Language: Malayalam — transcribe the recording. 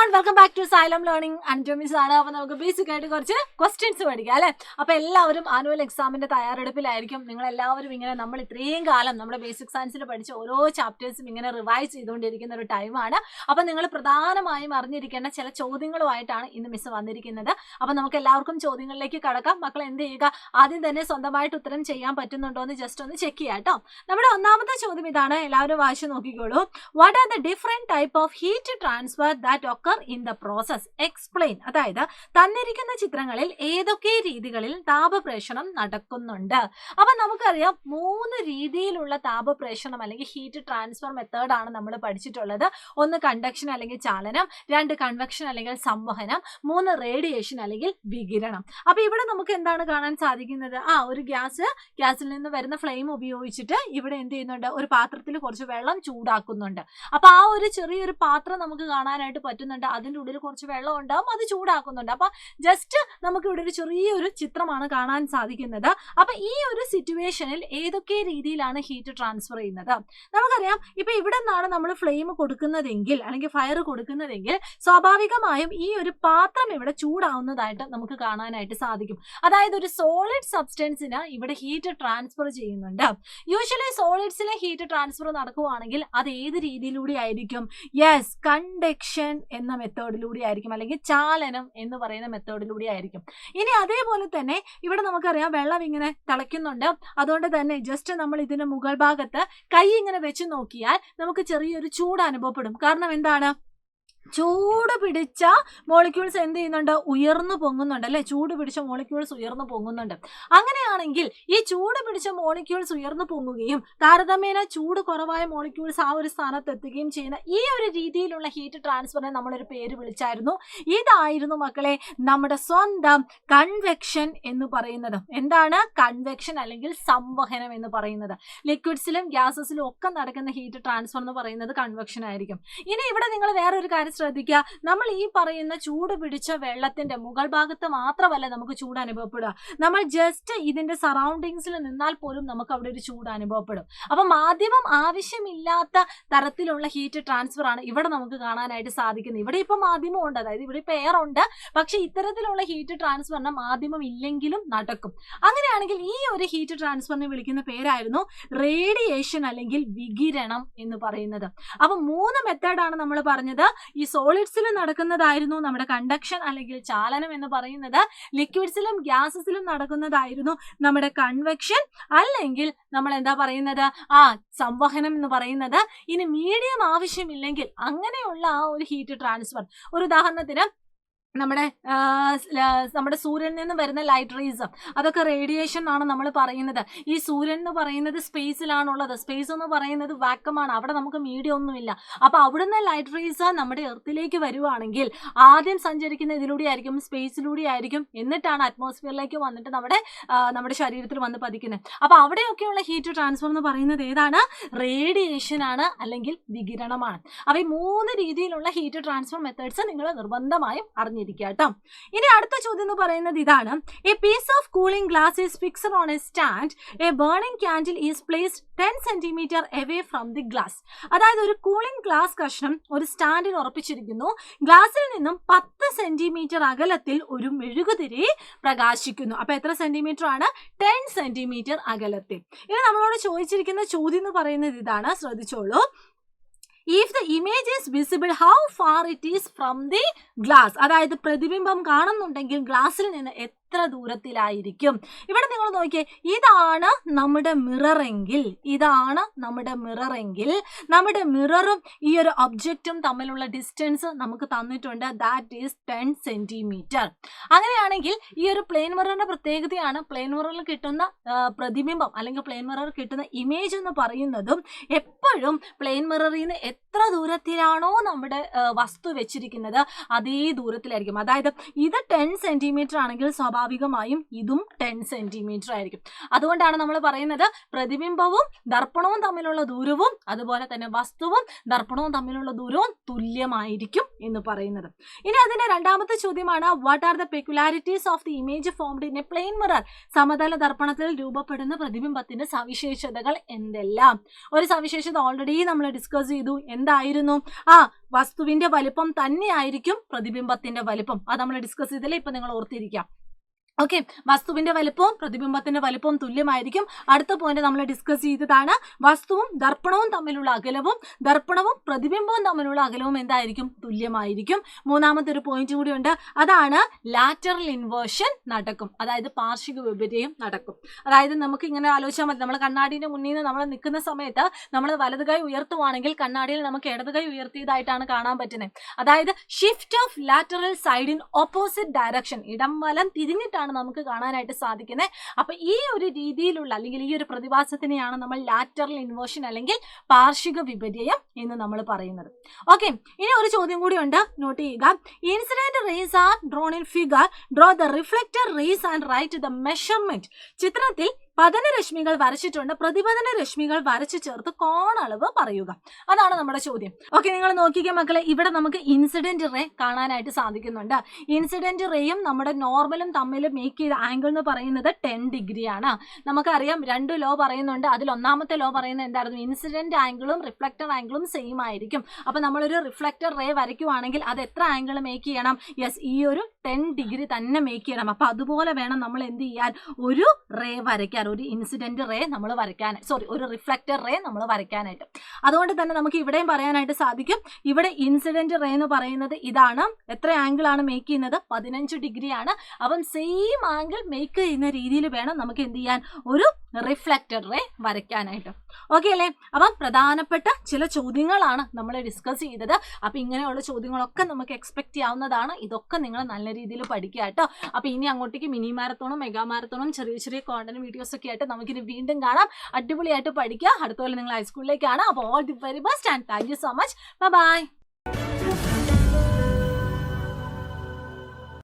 Everyone, welcome back to Xylem learning. അൻറ്റോമിസ് ആണ്. അപ്പോൾ നമുക്ക് ബേസിക് ആയിട്ട് കുറച്ച് ക്വസ്റ്റ്യൻസ് പഠിക്കാം അല്ലേ. അപ്പോൾ എല്ലാവരും ആനുവൽ എക്സാമിന്റെ തയ്യാറെടുപ്പിലായിരിക്കും. നിങ്ങളെല്ലാവരും ഇങ്ങനെ നമ്മൾ ഇത്രയും കാലം നമ്മുടെ ബേസിക് സയൻസിൽ പഠിച്ച ഓരോ ചാപ്റ്റേഴ്സും ഇങ്ങനെ റിവൈസ് ചെയ്തുകൊണ്ടിരിക്കുന്ന ഒരു ടൈമാണ്. അപ്പോൾ നിങ്ങൾ പ്രധാനമായും അറിഞ്ഞിരിക്കേണ്ട ചില ചോദ്യങ്ങളുമായിട്ടാണ് ഇന്ന് മിസ് വന്നിരിക്കുന്നത്. അപ്പോൾ നമുക്ക് എല്ലാവർക്കും ചോദ്യങ്ങളിലേക്ക് കടക്കാം. മക്കൾ എന്ത് ചെയ്യുക, ആദ്യം തന്നെ സ്വന്തമായിട്ട് ഉത്തരം ചെയ്യാൻ പറ്റുന്നുണ്ടോ എന്ന് ജസ്റ്റ് ഒന്ന് ചെക്ക് ചെയ്യാം കേട്ടോ. നമ്മുടെ ഒന്നാമത്തെ ചോദ്യം ഇതാണ്, എല്ലാവരും വായിച്ചു നോക്കിക്കോളൂ. What are the different type of heat transfer that occur in the process? Explain. അതായത് തന്നിരിക്കുന്ന ചിത്രങ്ങളിൽ ഏതൊക്കെ രീതികളിൽ താപപ്രേഷണം നടക്കുന്നുണ്ട്. അപ്പൊ നമുക്കറിയാം 3 രീതിയിലുള്ള താപപ്രേഷണം അല്ലെങ്കിൽ ഹീറ്റ് ട്രാൻസ്ഫർ മെത്തേഡ് ആണ് നമ്മൾ പഠിച്ചിട്ടുള്ളത്. 1 കണ്ടക്ഷൻ അല്ലെങ്കിൽ ചാലനം, 2 കൺവെക്ഷൻ അല്ലെങ്കിൽ സംവഹനം, 3 റേഡിയേഷൻ അല്ലെങ്കിൽ വികിരണം. അപ്പൊ ഇവിടെ നമുക്ക് എന്താണ് കാണാൻ സാധിക്കുന്നത്? ഒരു ഗ്യാസിൽ നിന്ന് വരുന്ന ഫ്ലെയിം ഉപയോഗിച്ചിട്ട് ഇവിടെ എന്ത് ചെയ്യുന്നുണ്ട്, ഒരു പാത്രത്തിൽ കുറച്ച് വെള്ളം ചൂടാക്കുന്നുണ്ട്. അപ്പൊ ആ ഒരു ചെറിയൊരു പാത്രം നമുക്ക് കാണാനായിട്ട് പറ്റുന്നുണ്ട്. അതിൻ്റെ ഉള്ളിൽ കുറച്ച് വെള്ളം ഉണ്ടാവും, അത് ചൂടാക്കുന്നുണ്ട്. അപ്പൊ ജസ്റ്റ് നമുക്ക് ഇവിടെ ഒരു ചെറിയൊരു ചിത്രമാണ് കാണാൻ സാധിക്കുന്നത്. അപ്പൊ ഈ ഒരു സിറ്റുവേഷനിൽ ഏതൊക്കെ രീതിയിലാണ് ഹീറ്റ് ട്രാൻസ്ഫർ ചെയ്യുന്നത്? നമുക്കറിയാം, ഇപ്പൊ ഇവിടെ നിന്നാണ് നമ്മൾ ഫ്ലെയിം കൊടുക്കുന്നതെങ്കിൽ അല്ലെങ്കിൽ ഫയർ കൊടുക്കുന്നതെങ്കിൽ സ്വാഭാവികമായും ഈ ഒരു പാത്രം ഇവിടെ ചൂടാവുന്നതായിട്ട് നമുക്ക് കാണാനായിട്ട് സാധിക്കും. അതായത് ഒരു സോളിഡ് സബ്സ്റ്റൻസിന് ഇവിടെ ഹീറ്റ് ട്രാൻസ്ഫർ ചെയ്യുന്നുണ്ട്. യൂഷ്വലി സോളിഡ്സിലെ ഹീറ്റ് ട്രാൻസ്ഫർ നടക്കുകയാണെങ്കിൽ അത് ഏത് രീതിയിലൂടെ ആയിരിക്കും? യെസ്, കണ്ടക്ഷൻ എന്ന മെത്തേഡിലൂടെ ആയിരിക്കും, അല്ലെങ്കിൽ ചാലനം എന്ന് പറയുന്ന മെത്തേഡിലൂടെ ആയിരിക്കും. ഇനി അതേപോലെ തന്നെ ഇവിടെ നമുക്കറിയാം വെള്ളം ഇങ്ങനെ തിളയ്ക്കുന്നുണ്ട്. അതുകൊണ്ട് തന്നെ ജസ്റ്റ് നമ്മൾ ഇതിന്റെ മുകൾ ഭാഗത്ത് കൈ ഇങ്ങനെ വെച്ച് നോക്കിയാൽ നമുക്ക് ചെറിയൊരു ചൂട് അനുഭവപ്പെടും. കാരണം എന്താണ്? ചൂട് പിടിച്ച മോളിക്യൂൾസ് എന്ത് ചെയ്യുന്നുണ്ട്? ഉയർന്നു പൊങ്ങുന്നുണ്ട് അല്ലെ. ചൂട് പിടിച്ച മോളിക്യൂൾസ് ഉയർന്നു പൊങ്ങുന്നുണ്ട്. അങ്ങനെയാണെങ്കിൽ ഈ ചൂട് പിടിച്ച മോളിക്യൂൾസ് ഉയർന്നു പൊങ്ങുകയും താരതമ്യേന ചൂട് കുറവായ മോളിക്യൂൾസ് ആ ഒരു സ്ഥാനത്ത് എത്തുകയും ചെയ്യുന്ന ഈ ഒരു രീതിയിലുള്ള ഹീറ്റ് ട്രാൻസ്ഫറിനെ നമ്മളൊരു പേര് വിളിച്ചായിരുന്നു. ഇതായിരുന്നു മക്കളെ നമ്മുടെ സ്വന്തം കൺവെക്ഷൻ എന്ന് പറയുന്നത്. എന്താണ് കൺവെക്ഷൻ അല്ലെങ്കിൽ സംവഹനം എന്ന് പറയുന്നത്? ലിക്വിഡ്സിലും ഗ്യാസസിലും ഒക്കെ നടക്കുന്ന ഹീറ്റ് ട്രാൻസ്ഫർ എന്ന് പറയുന്നത് കൺവെക്ഷൻ ആയിരിക്കും. ഇനി ഇവിടെ നിങ്ങൾ വേറൊരു കാര്യം ശ്രദ്ധിക്കുക. നമ്മൾ ഈ പറയുന്ന ചൂട് പിടിച്ച വെള്ളത്തിന്റെ മുകൾ ഭാഗത്ത് മാത്രമല്ല നമുക്ക് ചൂട് അനുഭവപ്പെടുക. നമ്മൾ ജസ്റ്റ് ഇതിന്റെ സറൗണ്ടിങ്സിൽ നിന്നാൽ പോലും നമുക്ക് അവിടെ ഒരു ചൂട് അനുഭവപ്പെടും. അപ്പൊ മാധ്യമം ആവശ്യമില്ലാത്ത തരത്തിലുള്ള ഹീറ്റ് ട്രാൻസ്ഫർ ആണ് ഇവിടെ നമുക്ക് കാണാനായിട്ട് സാധിക്കുന്നത്. ഇവിടെ ഇപ്പൊ മാധ്യമം ഉണ്ട്, അതായത് ഇവിടെ ഇപ്പൊ എയർ ഉണ്ട്. പക്ഷെ ഇത്തരത്തിലുള്ള ഹീറ്റ് ട്രാൻസ്ഫറിന് മാധ്യമം ഇല്ലെങ്കിലും നടക്കും. അങ്ങനെയാണെങ്കിൽ ഈ ഒരു ഹീറ്റ് ട്രാൻസ്ഫറിനെ വിളിക്കുന്ന പേരായിരുന്നു റേഡിയേഷൻ അല്ലെങ്കിൽ വികിരണം എന്ന് പറയുന്നത്. അപ്പൊ 3 മെത്തേഡാണ് നമ്മൾ പറഞ്ഞത്. ഈ സോളിഡ്സിൽ നടക്കുന്നതായിരുന്നു നമ്മുടെ കണ്ടക്ഷൻ അല്ലെങ്കിൽ ചാലനം എന്ന് പറയുന്നത്. ലിക്വിഡ്സിലും ഗ്യാസസിലും നടക്കുന്നതായിരുന്നു നമ്മുടെ കൺവെക്ഷൻ അല്ലെങ്കിൽ നമ്മൾ എന്താ പറയുന്നത്, സംവഹനം എന്ന് പറയുന്നത്. ഇനി മീഡിയം ആവശ്യമില്ലെങ്കിൽ അങ്ങനെയുള്ള ആ ഒരു ഹീറ്റ് ട്രാൻസ്ഫർ, ഒരു ഉദാഹരണത്തിന് നമ്മുടെ സൂര്യനിൽ നിന്ന് വരുന്ന ലൈറ്റ് റേസ്, അതൊക്കെ റേഡിയേഷൻ ആണ് നമ്മൾ പറയുന്നത്. ഈ സൂര്യൻ എന്ന് പറയുന്നത് സ്പേസിലാണുള്ളത്. സ്പേസ് എന്ന് പറയുന്നത് വാക്വമാണ്, അവിടെ നമുക്ക് മീഡിയം ഒന്നുമില്ല. അപ്പൊ അവിടുന്ന് ലൈറ്റ് റേസ് നമ്മുടെ എർത്തിലേക്ക് വരുവാണെങ്കിൽ ആദ്യം സഞ്ചരിക്കുന്ന ഇതിലൂടെ ആയിരിക്കും, സ്പേസിലൂടെ ആയിരിക്കും, എന്നിട്ടാണ് അറ്റ്മോസ്ഫിയറിലേക്ക് വന്നിട്ട് നമ്മുടെ ശരീരത്തിൽ വന്ന് പതിക്കുന്നത്. അപ്പൊ അവിടെയൊക്കെയുള്ള ഹീറ്റ് ട്രാൻസ്ഫർ എന്ന് പറയുന്നത് ഏതാണ്? റേഡിയേഷൻ ആണ് അല്ലെങ്കിൽ വികിരണമാണ്. അപ്പൊ ഈ 3 രീതിയിലുള്ള ഹീറ്റ് ട്രാൻസ്ഫർ മെത്തേഡ്സ് നിങ്ങൾ നിർബന്ധമായും അറിഞ്ഞിരിക്കുക കേട്ടോ. ഇനി അടുത്ത ചോദ്യം എന്ന് പറയുന്നത് ഇതാണ്, a piece of cooling glass is fixed on a stand, a burning candle is placed 10 centimetre away from the glass. അതായത് ഒരു കൂളിംഗ് ഗ്ലാസ് കഷ്ണം ഒരു സ്റ്റാൻഡിൽ ഉറപ്പിച്ചിരിക്കുന്നു. ഗ്ലാസിൽ നിന്നും 10 സെന്റിമീറ്റർ അകലത്തിൽ ഒരു മെഴുകുതിരി പ്രകാശിക്കുന്നു. അപ്പൊ എത്ര സെന്റിമീറ്റർ ആണ്? 10 സെന്റിമീറ്റർ അകലത്തിൽ. ഇനി നമ്മളോട് ചോദിച്ചിരിക്കുന്ന ചോദ്യം എന്ന് പറയുന്നത് ഇതാണ്, ശ്രദ്ധിച്ചോളൂ. If the image is visible, how far it is from the glass? അതായത് പ്രതിബിംബം കാണുന്നുണ്ടെങ്കിൽ ഗ്ലാസ്സിൽ നിന്ന് എത്ര ദൂരത്തിലായിരിക്കും? ഇവിടെ നിങ്ങൾ നോക്കിയേ, ഇതാണ് നമ്മുടെ മിററെങ്കിൽ നമ്മുടെ മിററും ഈ ഒരു ഒബ്ജക്റ്റും തമ്മിലുള്ള ഡിസ്റ്റൻസ് നമുക്ക് തന്നിട്ടുണ്ട്. That is 10 centimetre. അങ്ങനെയാണെങ്കിൽ ഈ ഒരു പ്ലെയിൻ മിററിന്റെ പ്രത്യേകതയാണ്, പ്ലെയിൻ മിററിൽ കിട്ടുന്ന പ്രതിബിംബം അല്ലെങ്കിൽ പ്ലെയിൻ മിററിൽ കിട്ടുന്ന ഇമേജ് എന്ന് പറയുന്നതും എപ്പോഴും പ്ലെയിൻ മിററിൽ നിന്ന് എത്ര ദൂരത്തിലാണോ നമ്മുടെ വസ്തു വെച്ചിരിക്കുന്നത് അതേ ദൂരത്തിലായിരിക്കും. അതായത് ഇത് 10 സെന്റിമീറ്റർ ആണെങ്കിൽ സ്വാഭാവിക സ്വാഭാവികമായും ഇതും 10 സെന്റിമീറ്റർ ആയിരിക്കും. അതുകൊണ്ടാണ് നമ്മൾ പറയുന്നത് പ്രതിബിംബവും ദർപ്പണവും തമ്മിലുള്ള ദൂരവും അതുപോലെ തന്നെ വസ്തുവും ദർപ്പണവും തമ്മിലുള്ള ദൂരവും തുല്യമായിരിക്കും എന്ന് പറയുന്നത്. ഇനി അതിന്റെ രണ്ടാമത്തെ ചോദ്യമാണ്, what are the peculiarities of the image formed in a plane mirror? സമതല ദർപ്പണത്തിൽ രൂപപ്പെടുന്ന പ്രതിബിംബത്തിന്റെ സവിശേഷതകൾ എന്തെല്ലാം? ഒരു സവിശേഷത ഓൾറെഡി നമ്മൾ ഡിസ്കസ് ചെയ്തു. എന്തായിരുന്നു? വസ്തുവിന്റെ വലിപ്പം തന്നെയായിരിക്കും പ്രതിബിംബത്തിന്റെ വലിപ്പം. അത് നമ്മൾ ഡിസ്കസ് ചെയ്തില്ലേ, ഇപ്പൊ നിങ്ങൾ ഓർത്തിരിക്കാം. ഓക്കെ, വസ്തുവിന്റെ വലിപ്പവും പ്രതിബിംബത്തിന്റെ വലിപ്പവും തുല്യമായിരിക്കും. അടുത്ത പോയിന്റ് നമ്മൾ ഡിസ്കസ് ചെയ്തതാണ്, വസ്തുവും ദർപ്പണവും തമ്മിലുള്ള അകലവും ദർപ്പണവും പ്രതിബിംബവും തമ്മിലുള്ള അകലവും എന്തായിരിക്കും? തുല്യമായിരിക്കും. മൂന്നാമത്തെ ഒരു പോയിന്റ് കൂടി ഉണ്ട്, അതാണ് ലാറ്ററൽ ഇൻവേർഷൻ നടക്കും, അതായത് പാർശ്വിക വിപര്യം നടക്കും. അതായത് നമുക്ക് ഇങ്ങനെ ആലോചിച്ചാൽ മതി, നമ്മൾ കണ്ണാടിന്റെ മുന്നിൽ നിന്ന് നമ്മൾ നിൽക്കുന്ന സമയത്ത് നമ്മൾ വലത് കൈ ഉയർത്തുവാണെങ്കിൽ കണ്ണാടിയിൽ നമുക്ക് ഇടത് കൈ ഉയർത്തിയതായിട്ടാണ് കാണാൻ പറ്റുന്നത്. അതായത് shift of lateral side in opposite direction, ഇടം വലം തിരിഞ്ഞിട്ടാണ് നമുക്ക് കാണാനായിട്ട് സാധിക്കുന്നത്. അപ്പൊ ഈ ഒരു രീതിയിലുള്ള അല്ലെങ്കിൽ ഈ ഒരു പ്രതിഭാസത്തിനെയാണ് നമ്മൾ ലാറ്ററൽ ഇൻവേർഷൻ അല്ലെങ്കിൽ പാർശ്വിക വിപര്യം എന്ന് നമ്മൾ പറയുന്നത്. ഓക്കെ, ഇനി ഒരു ചോദ്യം കൂടി ഉണ്ട്, നോട്ട് ചെയ്യുക. Incident rays are drawn in figure, draw the reflector rays and write the measurement. ചിത്രത്തിൽ പതന രശ്മികൾ വരച്ചിട്ടുണ്ട്, പ്രതിപതന രശ്മികൾ വരച്ചു ചേർത്ത് കോണളവ് പറയുക. അതാണ് നമ്മുടെ ചോദ്യം. ഓക്കെ, നിങ്ങൾ നോക്കിക്കുക മക്കളെ, ഇവിടെ നമുക്ക് ഇൻസിഡന്റ് റേ കാണാനായിട്ട് സാധിക്കുന്നുണ്ട്. ഇൻസിഡന്റ് റേയും നമ്മുടെ നോർമലും തമ്മിൽ മേക്ക് ചെയ്ത ആംഗിൾ എന്ന് പറയുന്നത് 10 ഡിഗ്രി ആണ്. നമുക്കറിയാം 2 ലോ പറയുന്നുണ്ട്. അതിൽ ഒന്നാമത്തെ ലോ പറയുന്നത് എന്തായിരുന്നു? ഇൻസിഡന്റ് ആംഗിളും റിഫ്ലക്റ്റർ ആംഗിളും സെയിം ആയിരിക്കും. അപ്പൊ നമ്മളൊരു റിഫ്ലക്റ്റർ റേ വരയ്ക്കുവാണെങ്കിൽ അത് എത്ര ആംഗിൾ മേക്ക് ചെയ്യണം? യെസ്, ഈ ഒരു 10 ഡിഗ്രി തന്നെ മേക്ക് ചെയ്യണം. അപ്പൊ അതുപോലെ വേണം നമ്മൾ എന്ത് ചെയ്യാൻ? ഒരു റേ വരയ്ക്കാൻ, ഒരു ഇൻസിഡന്റ് റേ നമ്മൾ വരയ്ക്കാൻ, ഒരു റിഫ്ലക്റ്റർ റേ നമ്മൾ വരയ്ക്കാനായിട്ട്. അതുകൊണ്ട് തന്നെ നമുക്ക് ഇവിടെയും പറയാനായിട്ട് സാധിക്കും, ഇവിടെ ഇൻസിഡന്റ് റേ എന്ന് പറയുന്നത് ഇതാണ്. എത്ര ആംഗിൾ ആണ് മേക്ക് ചെയ്യുന്നത്? 15 ഡിഗ്രി ആണ്. അപ്പം സെയിം ആംഗിൾ മേക്ക് ചെയ്യുന്ന രീതിയിൽ വേണം നമുക്ക് എന്ത് ചെയ്യാൻ? ഒരു റിഫ്ലക്റ്റർ റേ വരയ്ക്കാനായിട്ട്. ഓക്കെ അല്ലേ? അപ്പം പ്രധാനപ്പെട്ട ചില ചോദ്യങ്ങളാണ് നമ്മൾ ഡിസ്കസ് ചെയ്തത്. അപ്പൊ ഇങ്ങനെയുള്ള ചോദ്യങ്ങളൊക്കെ നമുക്ക് എക്സ്പെക്ട് ചെയ്യാവുന്നതാണ്. ഇതൊക്കെ നിങ്ങൾ നല്ല രീതിയിൽ പഠിക്കുക കേട്ടോ. അപ്പൊ ഇനി അങ്ങോട്ടേക്ക് മിനി മാരത്തോണും മെഗാ മാരത്തോണും ചെറിയ ചെറിയ കോണ്ടന്റ് വീഡിയോസ് ഒക്കെ ആയിട്ട് നമുക്കിനി വീണ്ടും കാണാം. അടിപൊളിയായിട്ട് പഠിക്കുക. അടുത്ത പോലെ നിങ്ങൾ ഹൈസ്കൂളിലേക്കാണ്. അപ്പോൾ all the very best and thank you so much. Bye bye.